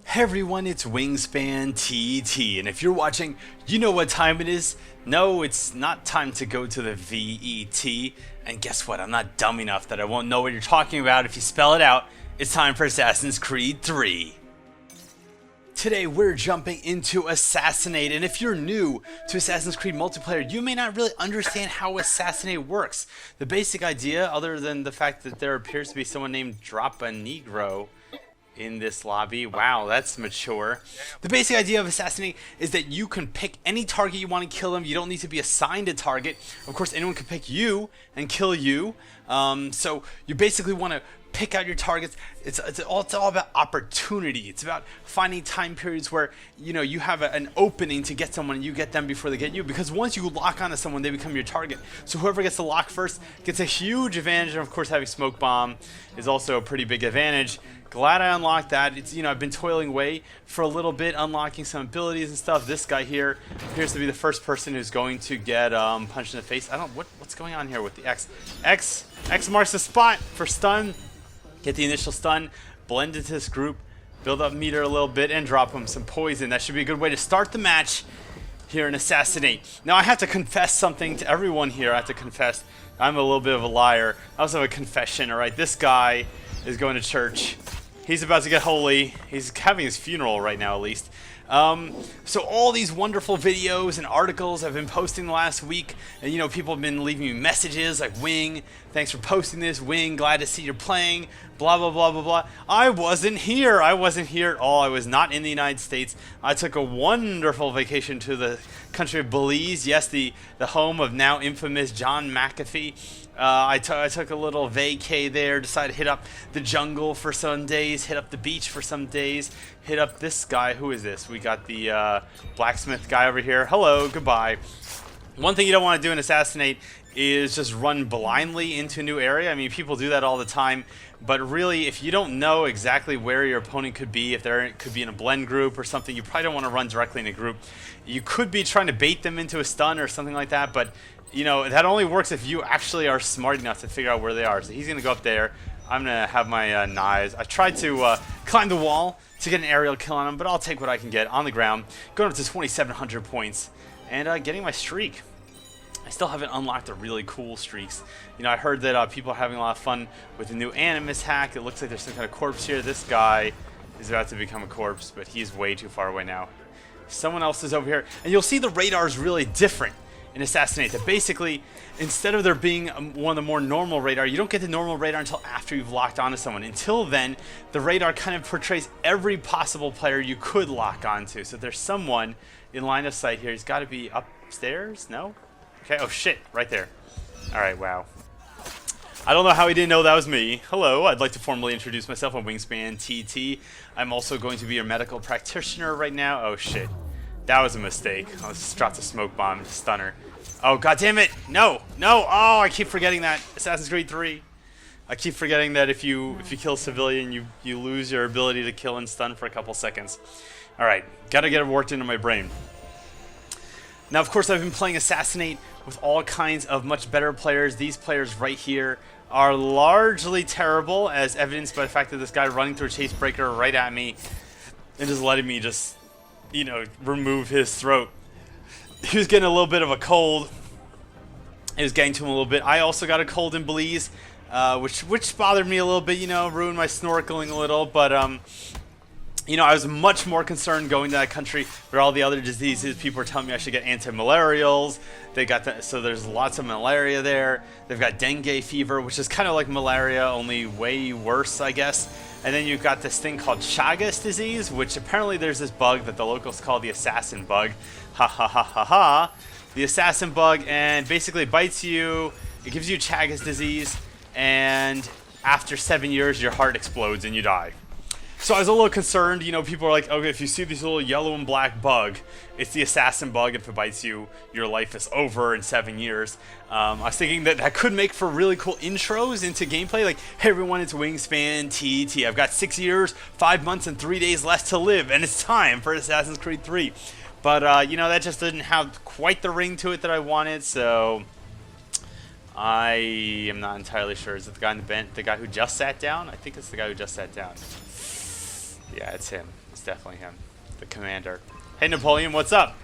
Hey everyone, it's Wingspan TT, and if you're watching, you know what time it is. No, it's not time to go to the VET, and guess what? I'm not dumb enough that I won't know what you're talking about if you spell it out. It's time for Assassin's Creed 3. Today we're jumping into Assassinate, and if you're new to Assassin's Creed multiplayer, you may not really understand how Assassinate works. The basic idea, other than the fact that there appears to be someone named Drop a Negro in this lobby. Wow, that's mature. The basic idea of Assassinate is that you can pick any target you want to kill them. You don't need to be assigned a target. Of course, anyone can pick you and kill you. So you basically want to pick out your targets. It's all about opportunity. It's about finding time periods where you have an opening to get someone and you get them before they get you, because once you lock onto someone, they become your target. So whoever gets the lock first gets a huge advantage, and of course having smoke bomb is also a pretty big advantage. Glad I unlocked that. It's I've been toiling away for a little bit, unlocking some abilities and stuff. This guy here appears to be the first person who's going to get punched in the face. What's going on here with the X? X marks the spot for stun. Get the initial stun, blend into this group, build up meter a little bit, and drop him some poison. That should be a good way to start the match here in Assassinate. Now I have to confess something to everyone here. I have to confess I'm a little bit of a liar. I also have a confession, alright? This guy is going to church. He's about to get holy. He's having his funeral right now, at least. So all these wonderful videos and articles I've been posting the last week, and people have been leaving me messages like, Wing, thanks for posting this. Wing, glad to see you're playing. Blah, blah, blah, blah, blah. I wasn't here. I wasn't here at all. I was not in the United States. I took a wonderful vacation to the country of Belize. Yes, the home of now infamous John McAfee. I took a little vacay there, decided to hit up the jungle for some days, hit up the beach for some days, hit up this guy. Who is this? We got the blacksmith guy over here. Hello, goodbye. One thing you don't want to do in Assassinate is just run blindly into a new area. I mean, people do that all the time, but really, if you don't know exactly where your opponent could be, if they could be in a blend group or something, you probably don't want to run directly in a group. You could be trying to bait them into a stun or something like that, but that only works if you actually are smart enough to figure out where they are. So he's going to go up there. I'm going to have my knives. I tried to climb the wall to get an aerial kill on him, but I'll take what I can get on the ground. Going up to 2,700 points and getting my streak. I still haven't unlocked the really cool streaks. I heard that people are having a lot of fun with the new Animus hack. It looks like there's some kind of corpse here. This guy is about to become a corpse, but he's way too far away now. Someone else is over here. And you'll see the radar is really different in Assassinate. That basically, instead of there being one of the more normal radar, you don't get the normal radar until after you've locked onto someone. Until then, the radar kind of portrays every possible player you could lock onto. So there's someone in line of sight here. He's got to be upstairs? No? Okay, oh shit, right there. Alright, wow. I don't know how he didn't know that was me. Hello, I'd like to formally introduce myself. I'm Wingspan TT. I'm also going to be your medical practitioner right now. Oh shit. That was a mistake. I just dropped a smoke bomb and stunner. Oh god damn it! No! No! Oh, I keep forgetting that. Assassin's Creed 3. I keep forgetting that if you kill a civilian, you lose your ability to kill and stun for a couple seconds. Alright, gotta get it worked into my brain. Now, of course, I've been playing Assassinate with all kinds of much better players. These players right here are largely terrible, as evidenced by the fact that this guy running through a chase breaker right at me and just letting me just, remove his throat. He was getting a little bit of a cold. It was getting to him a little bit. I also got a cold in Belize, which bothered me a little bit, ruined my snorkeling a little, but I was much more concerned going to that country where all the other diseases. People were telling me I should get anti-malarials. So there's lots of malaria there. They've got dengue fever, which is kind of like malaria, only way worse, I guess. And then you've got this thing called Chagas disease, which apparently there's this bug that the locals call the assassin bug. Ha ha ha ha ha. The assassin bug, and basically bites you. It gives you Chagas disease, and after 7 years, your heart explodes and you die. So I was a little concerned, people are like, okay, if you see this little yellow and black bug, it's the assassin bug. If it bites you, your life is over in 7 years. I was thinking that could make for really cool intros into gameplay. Like, hey everyone, it's Wingspan TT. I've got 6 years, 5 months, and 3 days left to live, and it's time for Assassin's Creed 3. But, that just didn't have quite the ring to it that I wanted, so I am not entirely sure. Is it the guy in the bench, the guy who just sat down? I think it's the guy who just sat down. Yeah, it's him. It's definitely him. The commander. Hey, Napoleon, what's up?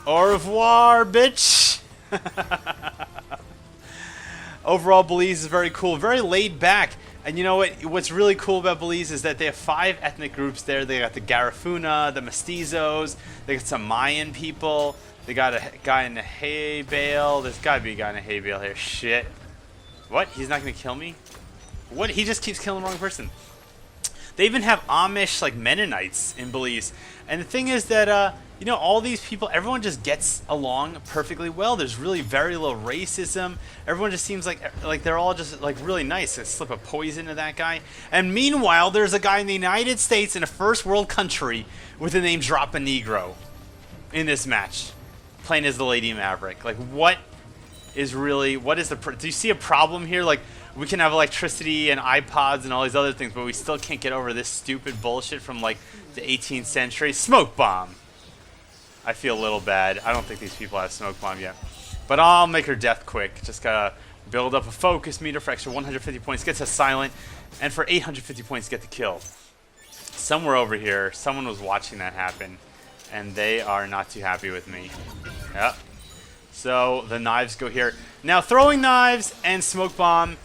Au revoir, bitch! Overall, Belize is very cool. Very laid back. And you know what? What's really cool about Belize is that they have 5 ethnic groups there. They got the Garifuna, the Mestizos. They got some Mayan people. They got a guy in a hay bale. There's got to be a guy in a hay bale here. Shit. What? He's not going to kill me? What? He just keeps killing the wrong person. They even have Amish, like, Mennonites in Belize. And the thing is that, you know, all these people, everyone just gets along perfectly well. There's really very little racism. Everyone just seems like they're all just, like, really nice. They slip a poison to that guy. And meanwhile, there's a guy in the United States in a first world country with the name Drop a Negro in this match, playing as the Lady Maverick. Like, what is the, do you see a problem here? Like, we can have electricity and iPods and all these other things, but we still can't get over this stupid bullshit from, like, the 18th century. Smoke bomb. I feel a little bad. I don't think these people have smoke bomb yet. But I'll make her death quick. Just gotta build up a focus meter for extra 150 points. Gets us silent. And for 850 points, get the kill. Somewhere over here, someone was watching that happen. And they are not too happy with me. Yep. So the knives go here. Now, throwing knives and smoke bomb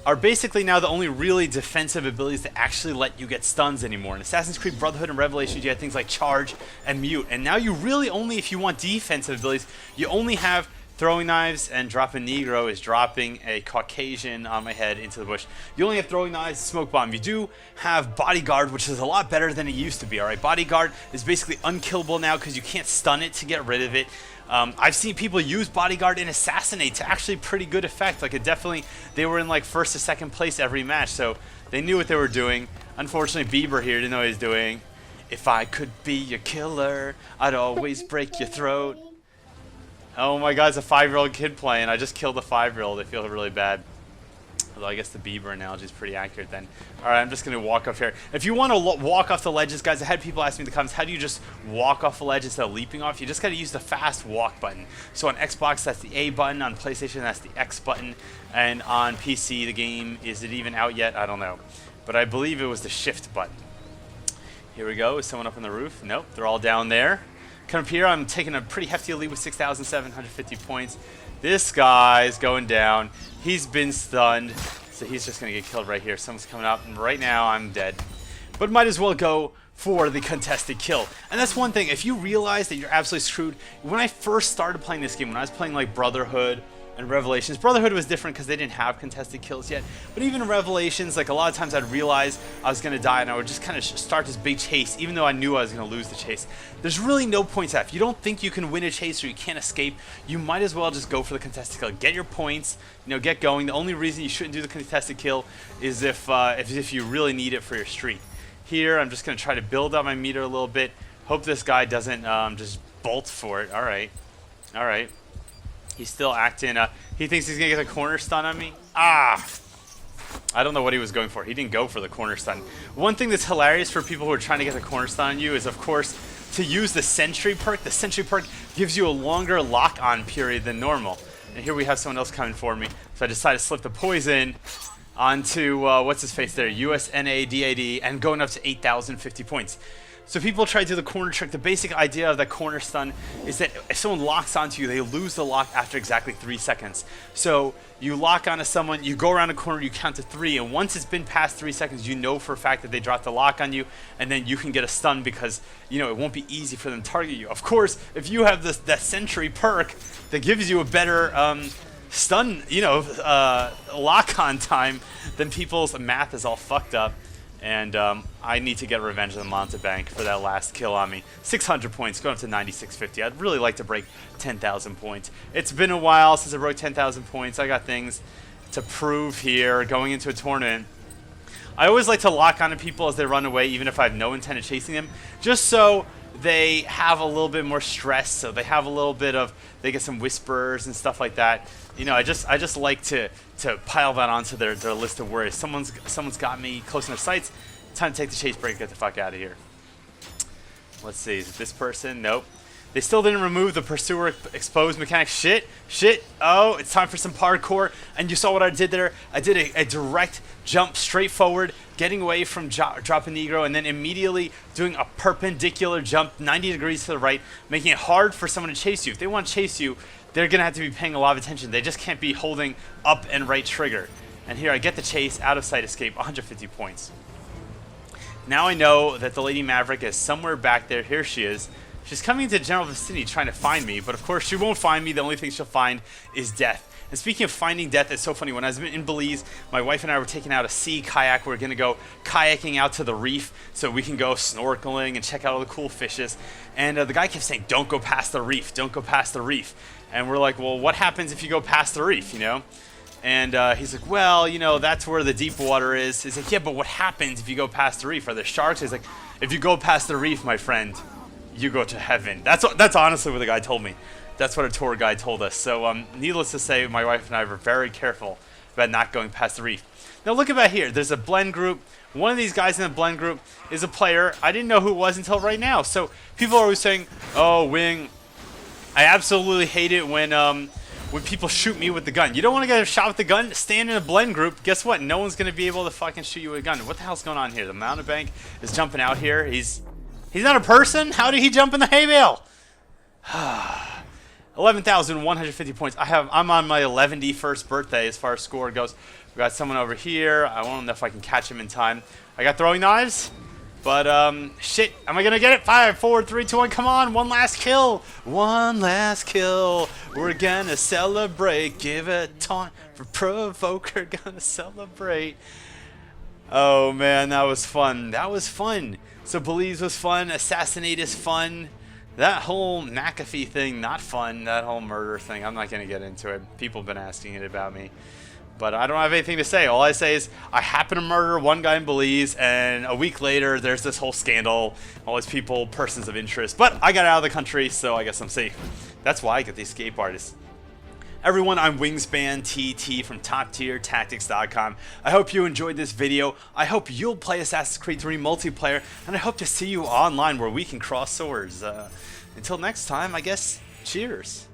are basically now the only really defensive abilities that actually let you get stuns anymore. In Assassin's Creed Brotherhood and Revelations, you had things like charge and mute. And now you really only, if you want defensive abilities, you only have throwing knives, and Drop a Negro is dropping a Caucasian on my head into the bush. You only have throwing knives, smoke bomb. You do have Bodyguard, which is a lot better than it used to be, alright? Bodyguard is basically unkillable now because you can't stun it to get rid of it. I've seen people use Bodyguard in Assassinate to actually pretty good effect. Like, they were in like first to second place every match, so they knew what they were doing. Unfortunately, Bieber here didn't know what he was doing. If I could be your killer, I'd always break your throat. Oh my god, it's a 5-year-old kid playing. I just killed a 5-year-old. I feel really bad. Although I guess the Bieber analogy is pretty accurate then. Alright, I'm just going to walk off here. If you want to walk off the ledges, guys, I had people ask me in the comments, how do you just walk off the ledge instead of leaping off? You just got to use the fast walk button. So on Xbox, that's the A button. On PlayStation, that's the X button. And on PC, the game, is it even out yet? I don't know. But I believe it was the shift button. Here we go. Is someone up on the roof? Nope, they're all down there. Come up here, I'm taking a pretty hefty lead with 6,750 points. This guy's going down. He's been stunned, so he's just going to get killed right here. Someone's coming up, and right now I'm dead. But might as well go for the contested kill. And that's one thing. If you realize that you're absolutely screwed, when I first started playing this game, when I was playing like Brotherhood and Revelations, Brotherhood was different because they didn't have contested kills yet. But even in Revelations, like a lot of times I'd realize I was going to die and I would just kind of start this big chase, even though I knew I was going to lose the chase. There's really no points at. If you don't think you can win a chase or you can't escape, you might as well just go for the contested kill. Get your points, you know, get going. The only reason you shouldn't do the contested kill is if you really need it for your streak. Here, I'm just going to try to build up my meter a little bit. Hope this guy doesn't just bolt for it. Alright. Alright. He's still acting, he thinks he's going to get a corner stun on me. Ah! I don't know what he was going for. He didn't go for the corner stun. One thing that's hilarious for people who are trying to get the corner stun on you is, of course, to use the Sentry perk. The Sentry perk gives you a longer lock-on period than normal. And here we have someone else coming for me. So I decided to slip the poison onto, what's his face there? USNADAD, and going up to 8,050 points. So people try to do the corner trick. The basic idea of the corner stun is that if someone locks onto you, they lose the lock after exactly 3 seconds. So you lock onto someone, you go around a corner, you count to 3, and once it's been past 3 seconds, you know for a fact that they dropped the lock on you, and then you can get a stun because, you know, it won't be easy for them to target you. Of course, if you have that Sentry perk that gives you a better stun, you know, lock-on time, then people's math is all fucked up. And I need to get revenge on the Montebank for that last kill on me. 600 points, going up to 9,650. I'd really like to break 10,000 points. It's been a while since I broke 10,000 points. I got things to prove here going into a tournament. I always like to lock onto people as they run away, even if I have no intent of chasing them, just so they have a little bit more stress, so they have a little bit of, they get some whispers and stuff like that. You know, I just like to pile that onto their list of worries. Someone's got me close in their sights. Time to take the chase break, get the fuck out of here. Let's see, is it this person? Nope. They still didn't remove the pursuer exposed mechanic. Shit. Oh, it's time for some parkour. And you saw what I did there. I did a direct jump straight forward, getting away from dropping Negro, and then immediately doing a perpendicular jump 90 degrees to the right, making it hard for someone to chase you. If they want to chase you, they're going to have to be paying a lot of attention. They just can't be holding up and right trigger. And here I get the chase, out of sight escape, 150 points. Now I know that the Lady Maverick is somewhere back there. Here she is. She's coming into the general vicinity trying to find me, but of course she won't find me. The only thing she'll find is death. And speaking of finding death, it's so funny. When I was in Belize, my wife and I were taking out a sea kayak. We're going to go kayaking out to the reef so we can go snorkeling and check out all the cool fishes. And the guy kept saying, don't go past the reef, don't go past the reef. And we're like, well, what happens if you go past the reef, you know? And he's like, well, you know, that's where the deep water is. He's like, yeah, but what happens if you go past the reef? Are there sharks? He's like, if you go past the reef, my friend, you go to heaven. That's honestly what the guy told me. That's what a tour guide told us. So needless to say, my wife and I were very careful about not going past the reef. Now look about here. There's a blend group. One of these guys in the blend group is a player. I didn't know who it was until right now. So people are always saying, oh, Wing, I absolutely hate it when people shoot me with the gun. You don't want to get shot with the gun? Stand in a blend group. Guess what? No one's going to be able to fucking shoot you with a gun. What the hell's going on here? The mountebank is jumping out here. He's not a person? How did he jump in the hay bale? 11,150 points. I'm on my 111st birthday as far as score goes. We got someone over here. I don't know if I can catch him in time. I got throwing knives. But, shit, am I going to get it? 5, 4, 3, 2, 1, come on, one last kill. One last kill. We're going to celebrate. Give a taunt for Provoker. Going to celebrate. Oh, man, that was fun. That was fun. So, Belize was fun. Assassinate is fun. That whole McAfee thing, not fun. That whole murder thing, I'm not going to get into it. People have been asking it about me. But I don't have anything to say. All I say is I happen to murder one guy in Belize, and a week later, there's this whole scandal. All these people, persons of interest. But I got out of the country, so I guess I'm safe. That's why I get these escape artists. Everyone, I'm Wingspan TT from TopTierTactics.com. I hope you enjoyed this video. I hope you'll play Assassin's Creed 3 multiplayer, and I hope to see you online where we can cross swords. Until next time, I guess, cheers.